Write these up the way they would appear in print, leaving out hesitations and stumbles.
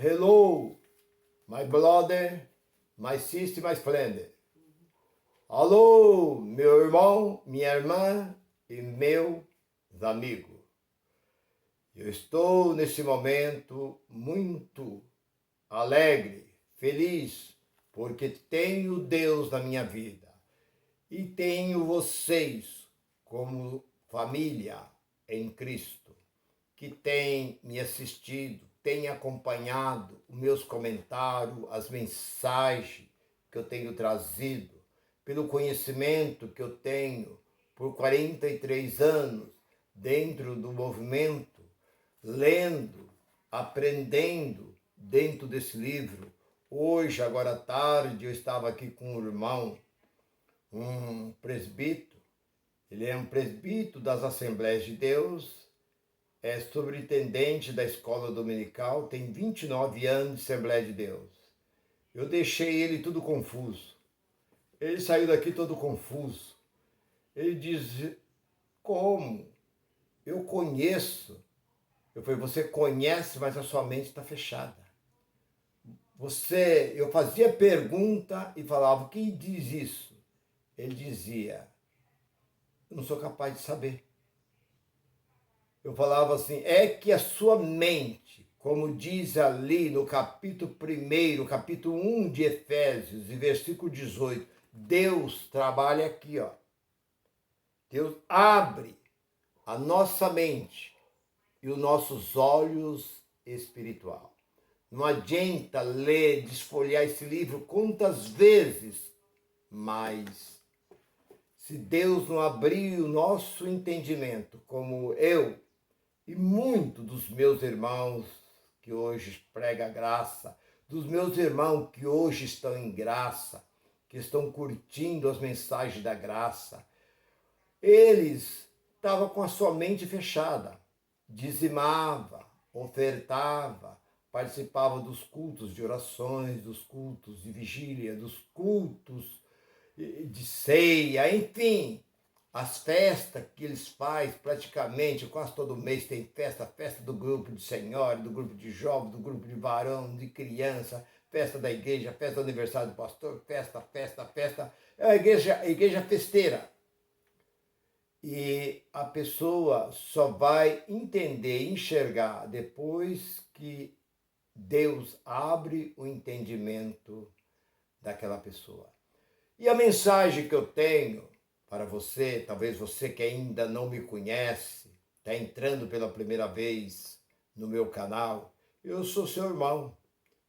Hello, my brother, my sister, my friend. Alô, meu irmão, minha irmã e meus amigos. Eu estou nesse momento muito alegre, feliz, porque tenho Deus na minha vida e tenho vocês como família em Cristo, que tem me assistido, tem acompanhado os meus comentários, as mensagens que eu tenho trazido, pelo conhecimento que eu tenho por 43 anos dentro do movimento, lendo, aprendendo dentro desse livro. Hoje, agora à tarde, eu estava aqui com um irmão, um presbítero. Ele é um presbítero das Assembleias de Deus, é superintendente da escola dominical, tem 29 anos de Assembleia de Deus. Eu deixei ele tudo confuso. Ele saiu daqui todo confuso. Ele diz, como? Eu conheço. Eu falei, você conhece, mas a sua mente está fechada. Eu fazia pergunta e falava, quem diz isso? Ele dizia, eu não sou capaz de saber. Eu falava assim, é que a sua mente, como diz ali no capítulo 1, capítulo 1 de Efésios, e versículo 18, Deus trabalha aqui, ó. Deus abre a nossa mente e os nossos olhos espiritual. Não adianta ler, desfolhar esse livro quantas vezes, mas se Deus não abrir o nosso entendimento, como eu e muitos dos meus irmãos que hoje pregam a graça, dos meus irmãos que hoje estão em graça, que estão curtindo as mensagens da graça, eles estavam com a sua mente fechada, dizimava, ofertava, participava dos cultos de orações, dos cultos de vigília, dos cultos de ceia, enfim, as festas que eles fazem praticamente, quase todo mês tem festa do grupo de senhora, do grupo de jovens, do grupo de varão, de criança, festa da igreja, festa do aniversário do pastor, festa, é a igreja festeira. E a pessoa só vai entender, enxergar depois que Deus abre o entendimento daquela pessoa. E a mensagem que eu tenho para você, talvez você que ainda não me conhece, está entrando pela primeira vez no meu canal, eu sou seu irmão,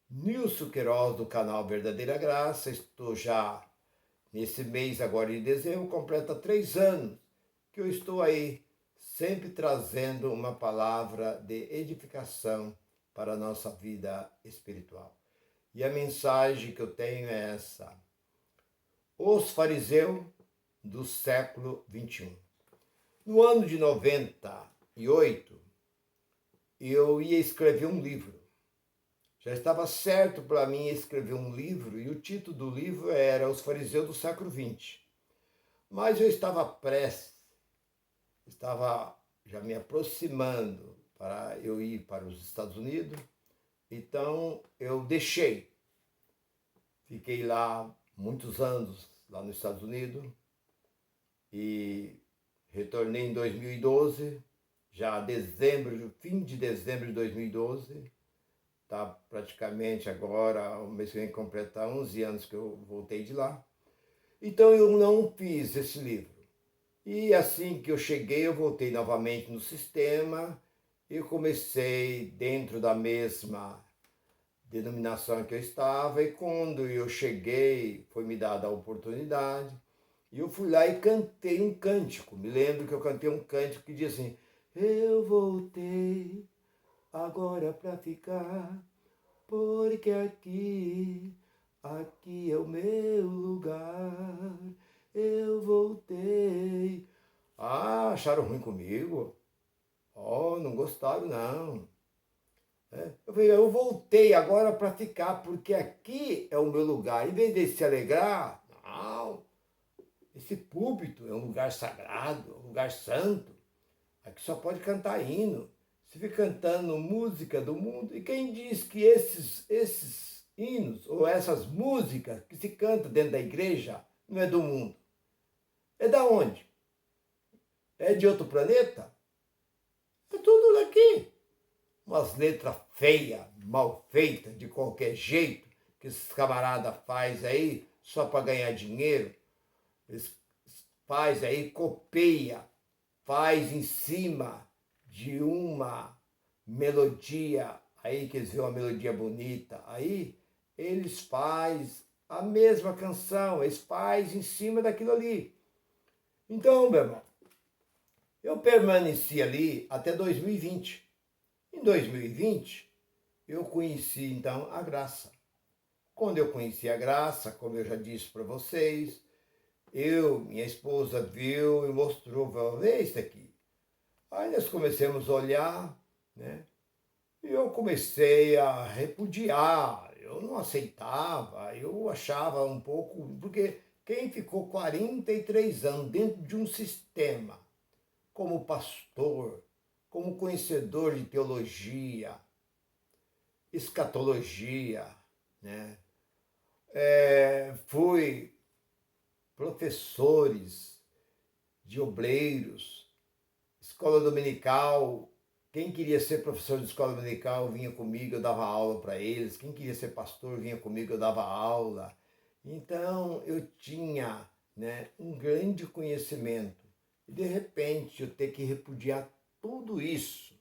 Nilson Queiroz, do canal Verdadeira Graça. Estou já nesse mês agora de dezembro, completa 3 anos que eu estou aí, sempre trazendo uma palavra de edificação para a nossa vida espiritual. E a mensagem que eu tenho é essa: os fariseus do século 21. No ano de 98, eu ia escrever um livro. Já estava certo para mim escrever um livro, e o título do livro era Os Fariseus do século 20. Mas eu estava prestes, estava já me aproximando para eu ir para os Estados Unidos, então eu deixei. Fiquei lá muitos anos, lá nos Estados Unidos, e retornei em 2012, já fim de dezembro de 2012, está praticamente agora, o mês que vem completar 11 anos que eu voltei de lá. Então eu não fiz esse livro. E assim que eu cheguei, eu voltei novamente no sistema e comecei dentro da mesma denominação que eu estava, e quando eu cheguei, foi me dada a oportunidade, e eu fui lá e cantei um cântico. Me lembro que eu cantei um cântico que dizia assim, eu voltei agora para ficar, porque aqui é o meu lugar, eu voltei. Ah, acharam ruim comigo? Oh, não gostaram não. Eu falei, eu voltei agora para ficar, porque aqui é o meu lugar. Em vez de se alegrar, não, esse púlpito é um lugar sagrado, um lugar santo. Aqui só pode cantar hino. se fica cantando música do mundo. E quem diz que esses hinos ou essas músicas que se canta dentro da igreja não é do mundo? É da onde? É de outro planeta? É tudo daqui. Umas letras feias, mal feitas, de qualquer jeito, que esses camaradas faz aí só para ganhar dinheiro. Eles faz aí, copeia, faz em cima de uma melodia, aí que eles veem uma melodia bonita, aí eles faz a mesma canção, eles faz em cima daquilo ali. Então, meu irmão, eu permaneci ali até 2020. Em 2020, eu conheci então a graça. Quando eu conheci a graça, como eu já disse para vocês, minha esposa viu e mostrou, falou, vê isso aqui. Aí nós começamos a olhar, né? E eu comecei a repudiar, eu não aceitava, eu achava um pouco, porque quem ficou 43 anos dentro de um sistema, como pastor, como conhecedor de teologia, escatologia, né? Fui professores de obreiros, escola dominical. Quem queria ser professor de escola dominical vinha comigo, eu dava aula para eles. Quem queria ser pastor vinha comigo, eu dava aula. Então eu tinha, né, um grande conhecimento. E de repente eu ter que repudiar tudo isso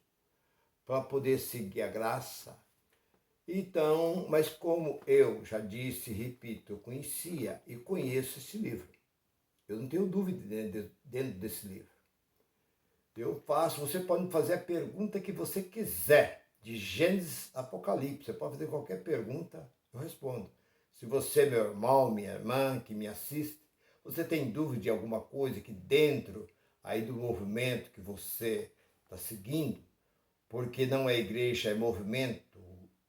para poder seguir a graça. Então, mas como eu já disse, repito, eu conhecia e conheço esse livro. Eu não tenho dúvida dentro desse livro. Você pode me fazer a pergunta que você quiser, de Gênesis a Apocalipse. Você pode fazer qualquer pergunta, eu respondo. Se você, meu irmão, minha irmã, que me assiste, você tem dúvida de alguma coisa que dentro aí do movimento que você está seguindo, porque não é igreja, é movimento,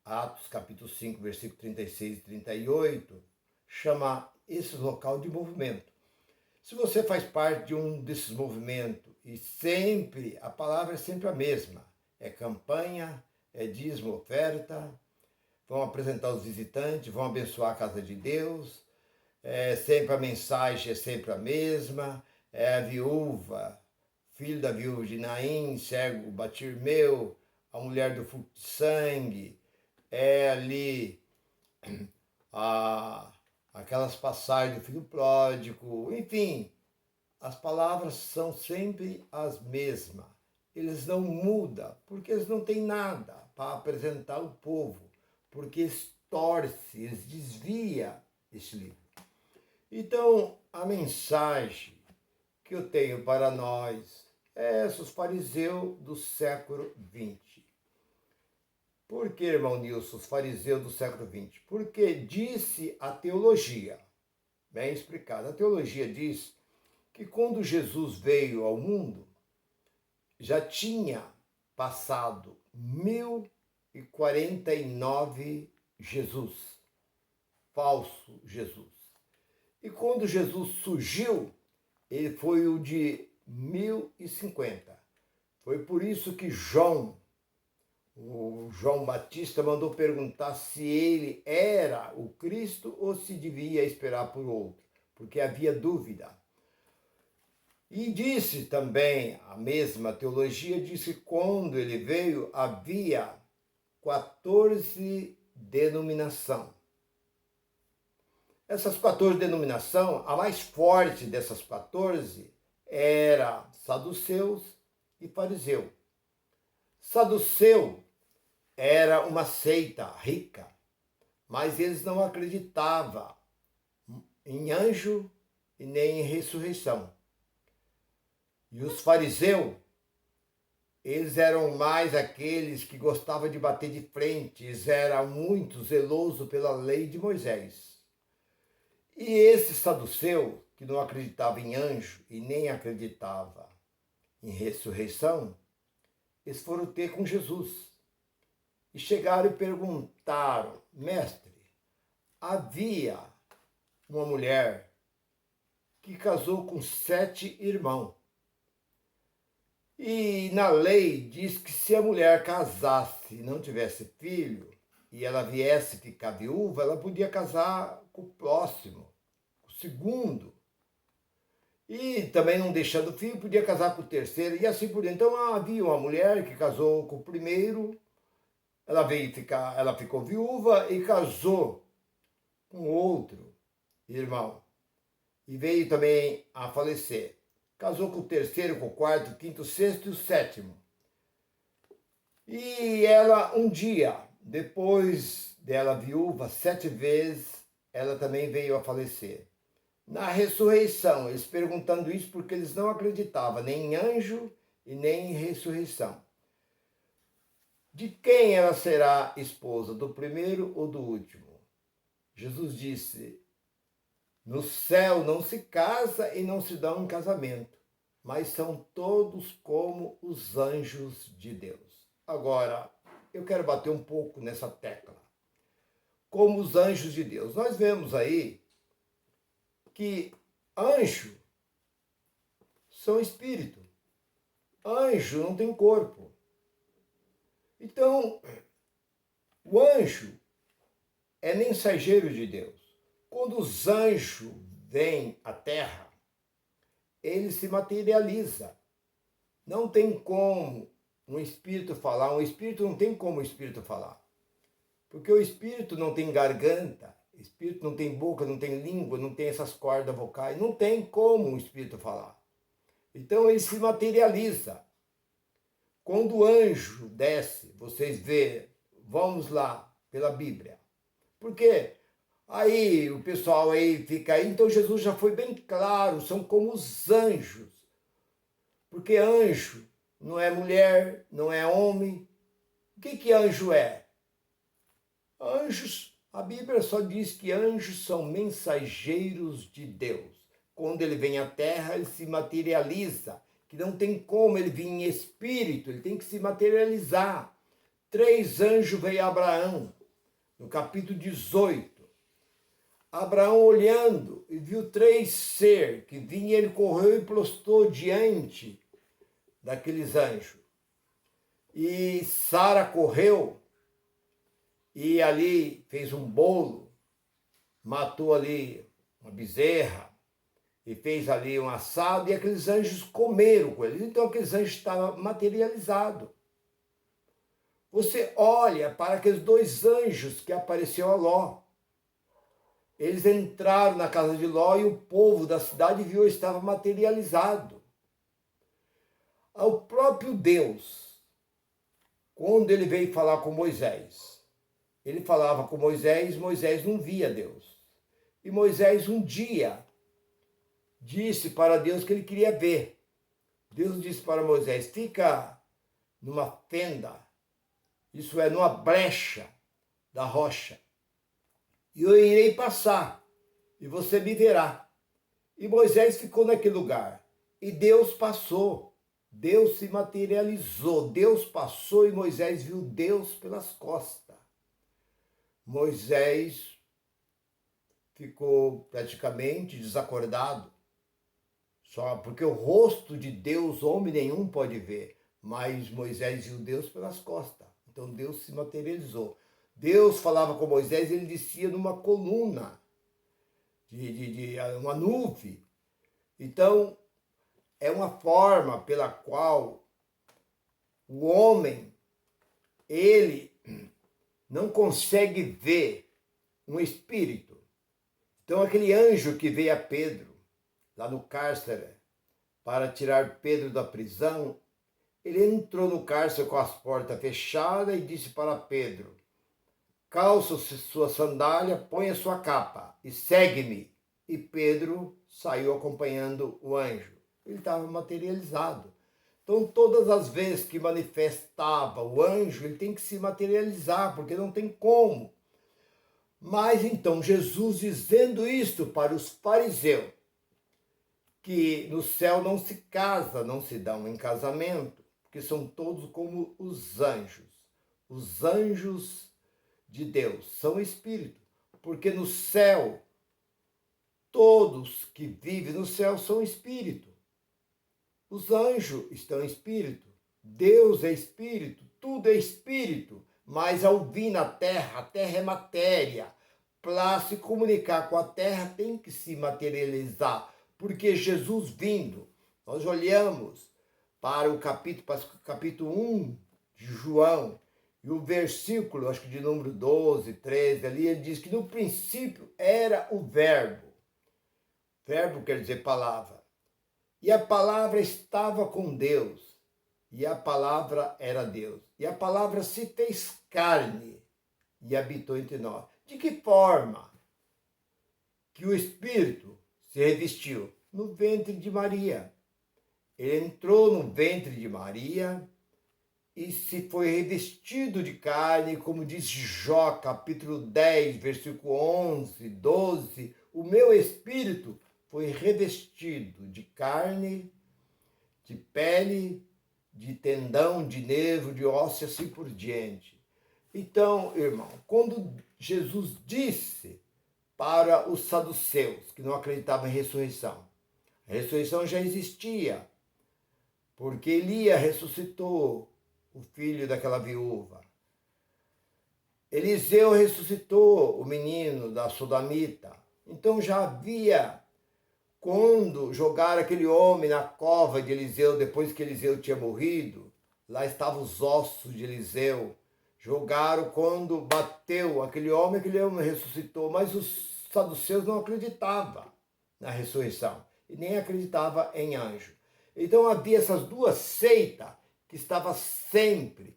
Atos capítulo 5, versículo 36 e 38, chama esse local de movimento. Se você faz parte de um desses movimentos e sempre, a palavra é sempre a mesma, é campanha, é dízimo, oferta, vão apresentar os visitantes, vão abençoar a casa de Deus, sempre a mensagem é sempre a mesma, é a viúva, filho da viúva de Naim, cego Batirmeu, a mulher do fluxo de sangue, é ali aquelas passagens do filho pródigo, enfim, as palavras são sempre as mesmas. Eles não mudam, porque eles não têm nada para apresentar ao povo, porque eles torcem, eles desviam esse livro. Então, a mensagem que eu tenho para nós é essa, os fariseus do século XX. Por que, irmão Nilson, os fariseus do século XX? Porque disse a teologia, bem explicado, a teologia diz que quando Jesus veio ao mundo, já tinha passado 1049 Jesus, falso Jesus. E quando Jesus surgiu, ele foi o de 1050. Foi por isso que o João Batista mandou perguntar se ele era o Cristo ou se devia esperar por outro, porque havia dúvida. E disse também, a mesma teologia, disse que quando ele veio havia 14 denominações. Essas 14 denominações, a mais forte dessas 14 era saduceus e fariseu. Saduceu era uma seita rica, mas eles não acreditavam em anjo e nem em ressurreição. E os fariseus, eles eram mais aqueles que gostavam de bater de frente, eles eram muito zelosos pela lei de Moisés. E esse saduceu, que não acreditava em anjo e nem acreditava em ressurreição, eles foram ter com Jesus. E chegaram e perguntaram, mestre, havia uma mulher que casou com 7 irmãos. E na lei diz que se a mulher casasse e não tivesse filho, e ela viesse ficar viúva, ela podia casar com o próximo, o segundo. E também não deixando filho, podia casar com o terceiro, e assim por diante. Então havia uma mulher que casou com o primeiro, ela ficou viúva e casou com outro irmão. E veio também a falecer. Casou com o terceiro, com o quarto, o quinto, o sexto e o sétimo. E ela, um dia, depois dela viúva, 7 vezes, ela também veio a falecer. Na ressurreição, eles perguntando isso porque eles não acreditavam nem em anjo e nem em ressurreição. De quem ela será esposa, do primeiro ou do último? Jesus disse: no céu não se casa e não se dá um casamento, mas são todos como os anjos de Deus. Agora, eu quero bater um pouco nessa tecla. Como os anjos de Deus. Nós vemos aí que anjo são espírito. Anjo não tem corpo. Então, o anjo é mensageiro de Deus. Quando os anjos vêm à terra, ele se materializa. Não tem como um espírito falar. Um espírito não tem como o espírito falar. Porque o espírito não tem garganta, o espírito não tem boca, não tem língua, não tem essas cordas vocais. Não tem como um espírito falar. Então ele se materializa. Quando o anjo desce, vocês vê, vamos lá, pela Bíblia. Por quê? Aí o pessoal aí fica aí, então Jesus já foi bem claro, são como os anjos. Porque anjo não é mulher, não é homem. O que anjo é? Anjos, a Bíblia só diz que anjos são mensageiros de Deus. Quando ele vem à terra, ele se materializa, que não tem como ele vir em espírito, ele tem que se materializar. 3 anjos veio a Abraão, no capítulo 18. Abraão olhando e viu 3 seres que vinham, ele correu e prostrou diante daqueles anjos. E Sara correu e ali fez um bolo, matou ali uma bezerra e fez ali um assado e aqueles anjos comeram com eles. Então aqueles anjos estavam materializados. Você olha para aqueles 2 anjos que apareceu a Ló. Eles entraram na casa de Ló e o povo da cidade viu, estava materializado. O próprio Deus, quando ele veio falar com Moisés, ele falava com Moisés, Moisés não via Deus. E Moisés um dia disse para Deus que ele queria ver. Deus disse para Moisés, fica numa fenda, isso é, numa brecha da rocha, e eu irei passar, e você me verá. E Moisés ficou naquele lugar, e Deus passou, Deus se materializou, Deus passou e Moisés viu Deus pelas costas. Moisés ficou praticamente desacordado, só porque o rosto de Deus homem nenhum pode ver, mas Moisés viu Deus pelas costas, então Deus se materializou. Deus falava com Moisés, ele descia numa coluna, de uma nuvem. Então, é uma forma pela qual o homem, ele não consegue ver um espírito. Então, aquele anjo que veio a Pedro, lá no cárcere, para tirar Pedro da prisão, ele entrou no cárcere com as portas fechadas e disse para Pedro, calça sua sandália, põe a sua capa e segue-me. E Pedro saiu acompanhando o anjo. Ele estava materializado. Então, todas as vezes que manifestava o anjo, ele tem que se materializar, porque não tem como. Mas então, Jesus dizendo isto para os fariseus, que no céu não se casa, não se dá um casamento, porque são todos como os anjos. Os anjos de Deus são espírito, porque no céu, todos que vivem no céu são espírito. Os anjos estão em espírito, Deus é espírito, tudo é espírito, mas ao vir na terra, a terra é matéria. Para se comunicar com a terra tem que se materializar, porque Jesus vindo, nós olhamos para o capítulo 1 de João, e o versículo, acho que de número 12, 13, ali ele diz que no princípio era o verbo. Verbo quer dizer palavra. E a palavra estava com Deus, e a palavra era Deus. E a palavra se fez carne e habitou entre nós. De que forma que o Espírito se revestiu? No ventre de Maria. Ele entrou no ventre de Maria e se foi revestido de carne, como diz Jó, capítulo 10, versículo 11, 12. O meu espírito foi revestido de carne, de pele, de tendão, de nervo, de osso e assim por diante. Então, irmão, quando Jesus disse para os saduceus, que não acreditavam em ressurreição, a ressurreição já existia, porque Elias ressuscitou o filho daquela viúva. Eliseu ressuscitou o menino da Sodamita. Então já havia, quando jogaram aquele homem na cova de Eliseu, depois que Eliseu tinha morrido, lá estavam os ossos de Eliseu. Jogaram quando bateu aquele homem ressuscitou, mas os saduceus não acreditavam na ressurreição e nem acreditavam em anjo. Então havia essas duas seitas que estavam sempre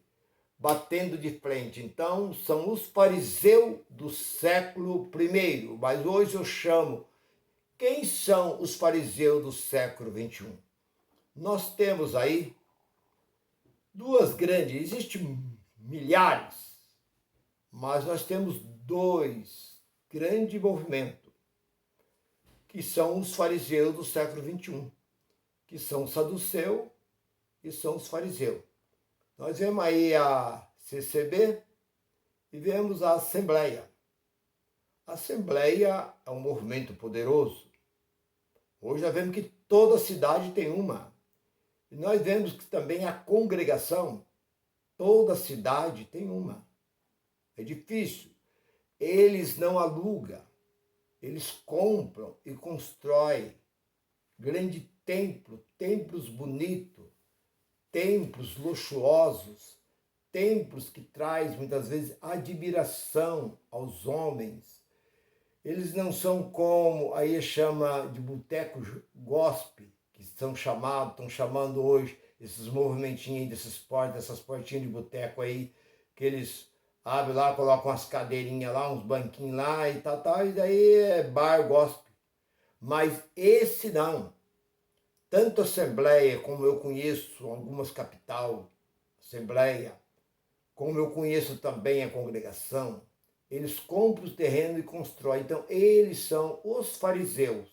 batendo de frente. Então são os fariseus do século I, mas hoje eu chamo, quem são os fariseus do século XXI? Nós temos aí duas grandes, existem milhares, mas nós temos dois grandes movimentos, que são os fariseus do século XXI, que são os saduceus e são os fariseus. Nós vemos aí a CCB e vemos a Assembleia. A Assembleia é um movimento poderoso. Hoje nós vemos que toda cidade tem uma. E nós vemos que também a congregação, toda cidade tem uma. É difícil. Eles não alugam, eles compram e constroem grande templo, templos bonitos, templos luxuosos, templos que traz muitas vezes admiração aos homens. Eles não são como aí chama de boteco gospel, que estão chamando hoje esses movimentinhos desses portas, dessas portinhas de boteco aí, que eles abrem lá, colocam umas cadeirinhas lá, uns banquinhos lá e tal, e daí é bar gospel. Mas esse não. Tanto a Assembleia, como eu conheço algumas capital, Assembleia, como eu conheço também a congregação, eles compram o terreno e constroem. Então, eles são os fariseus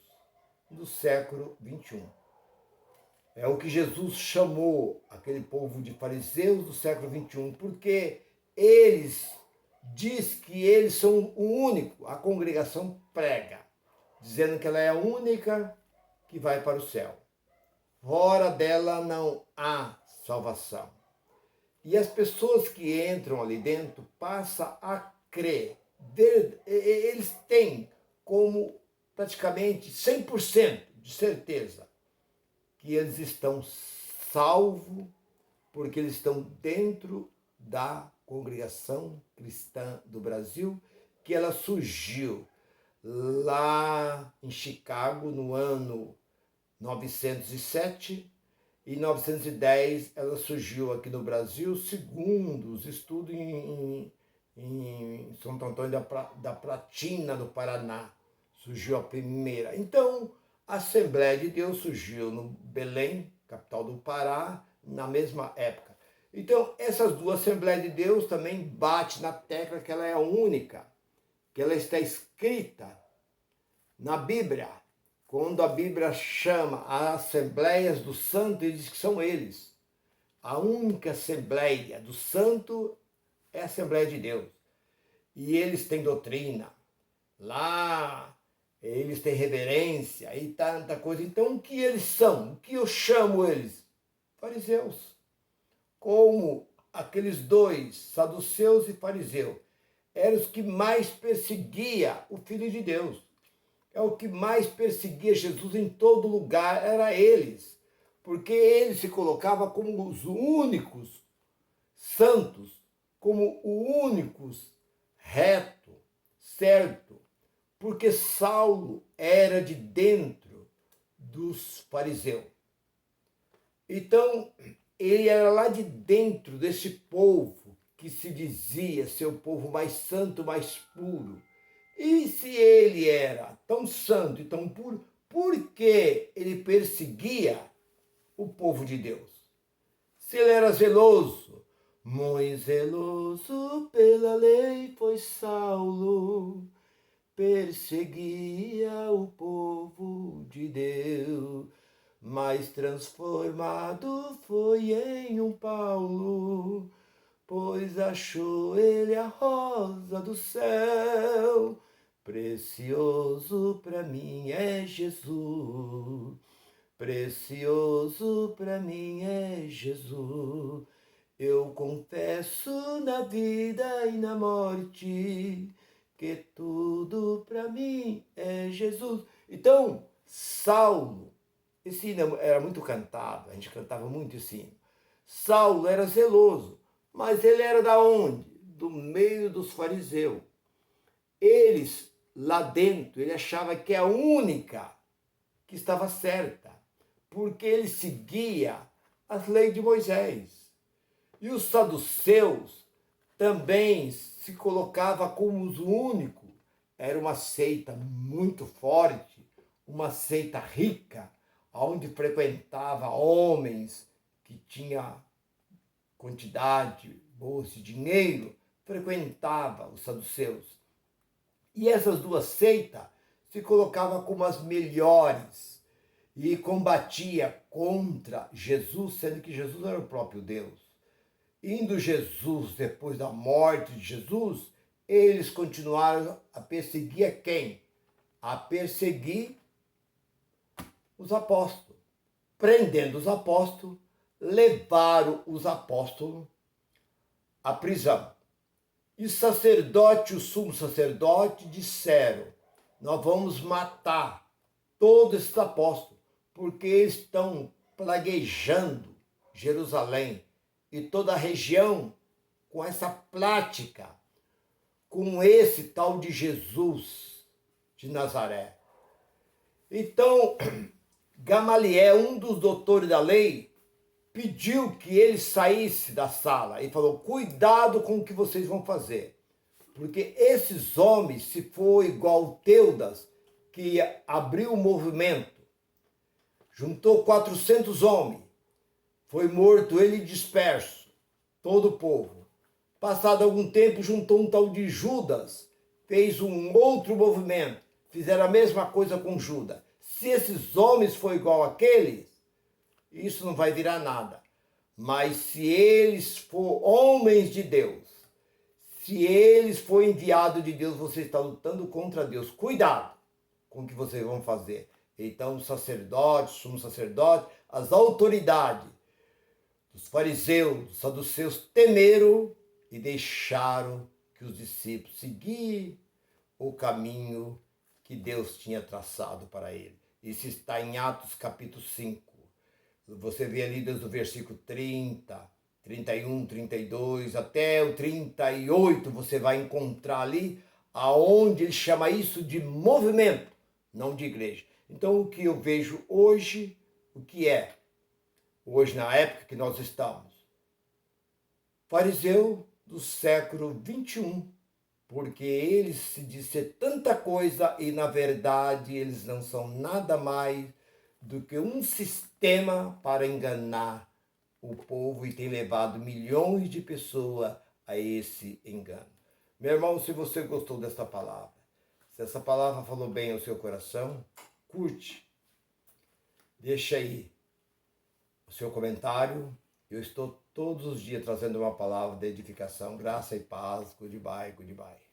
do século XXI. É o que Jesus chamou aquele povo de fariseus do século XXI, porque eles diz que eles são o único, a congregação prega, dizendo que ela é a única que vai para o céu. Fora dela não há salvação. E as pessoas que entram ali dentro passam a crer. Eles têm como praticamente 100% de certeza que eles estão salvos porque eles estão dentro da congregação cristã do Brasil, que ela surgiu lá em Chicago no ano 907, e em 910 ela surgiu aqui no Brasil, segundo os estudos em Santo Antônio da Platina, no Paraná. Surgiu a primeira. Então, a Assembleia de Deus surgiu no Belém, capital do Pará, na mesma época. Então, essas duas Assembleias de Deus também batem na tecla que ela é a única, que ela está escrita na Bíblia. Quando a Bíblia chama as Assembleias dos Santos, ele diz que são eles. A única Assembleia do Santo é a Assembleia de Deus. E eles têm doutrina. Lá eles têm reverência e tanta coisa. Então, o que eles são? O que eu chamo eles? Fariseus. Como aqueles dois, saduceus e fariseus, eram os que mais perseguia o Filho de Deus. É o que mais perseguia Jesus em todo lugar, era eles. Porque eles se colocavam como os únicos santos, como os únicos reto, certo. Porque Saulo era de dentro dos fariseus. Então, ele era lá de dentro desse povo que se dizia ser o povo mais santo, mais puro. E se ele era tão santo e tão puro, por que ele perseguia o povo de Deus? Se ele era zeloso, muito zeloso pela lei foi Saulo, perseguia o povo de Deus, mas transformado foi em um Paulo, pois achou ele a rosa do céu. Precioso para mim é Jesus, precioso para mim é Jesus. Eu confesso na vida e na morte que tudo para mim é Jesus. Então, Saulo, esse hino era muito cantado, a gente cantava muito esse hino. Saulo era zeloso, mas ele era da onde? Do meio dos fariseus. Eles, lá dentro, ele achava que é a única que estava certa, porque ele seguia as leis de Moisés. E os saduceus também se colocava como os únicos. Era uma seita muito forte, uma seita rica, onde frequentava homens que tinham quantidade boa de dinheiro, frequentava os saduceus. E essas duas seitas se colocavam como as melhores e combatia contra Jesus, sendo que Jesus era o próprio Deus. Indo Jesus, depois da morte de Jesus, eles continuaram a perseguir a quem? A perseguir os apóstolos. Prendendo os apóstolos, levaram os apóstolos à prisão. E o sacerdote, o sumo sacerdote, disseram: nós vamos matar todos esses apóstolos, porque eles estão plaguejando Jerusalém e toda a região com essa prática, com esse tal de Jesus de Nazaré. Então, Gamaliel, um dos doutores da lei, pediu que ele saísse da sala e falou: cuidado com o que vocês vão fazer, porque esses homens, se for igual Teudas, que abriu o movimento, juntou 400 homens, foi morto ele disperso, todo o povo. Passado algum tempo, juntou um tal de Judas, fez um outro movimento, fizeram a mesma coisa com Judas. Se esses homens for igual àqueles, isso não vai virar nada. Mas se eles for homens de Deus, se eles for enviado de Deus, você está lutando contra Deus. Cuidado com o que vocês vão fazer. Então, os sacerdotes, sumo sacerdote, as autoridades dos fariseus, dos saduceus temeram e deixaram que os discípulos seguissem o caminho que Deus tinha traçado para ele. Isso está em Atos capítulo 5. Você vê ali desde o versículo 30, 31, 32, até o 38, você vai encontrar ali aonde ele chama isso de movimento, não de igreja. Então, o que eu vejo hoje, o que é? Hoje, na época que nós estamos, fariseu do século 21, porque eles se dizem tanta coisa e, na verdade, eles não são nada mais do que um sistema para enganar o povo e tem levado milhões de pessoas a esse engano. Meu irmão, se você gostou dessa palavra, se essa palavra falou bem ao seu coração, curte, deixa aí o seu comentário. Eu estou todos os dias trazendo uma palavra de edificação, graça e paz. Goodbye, goodbye.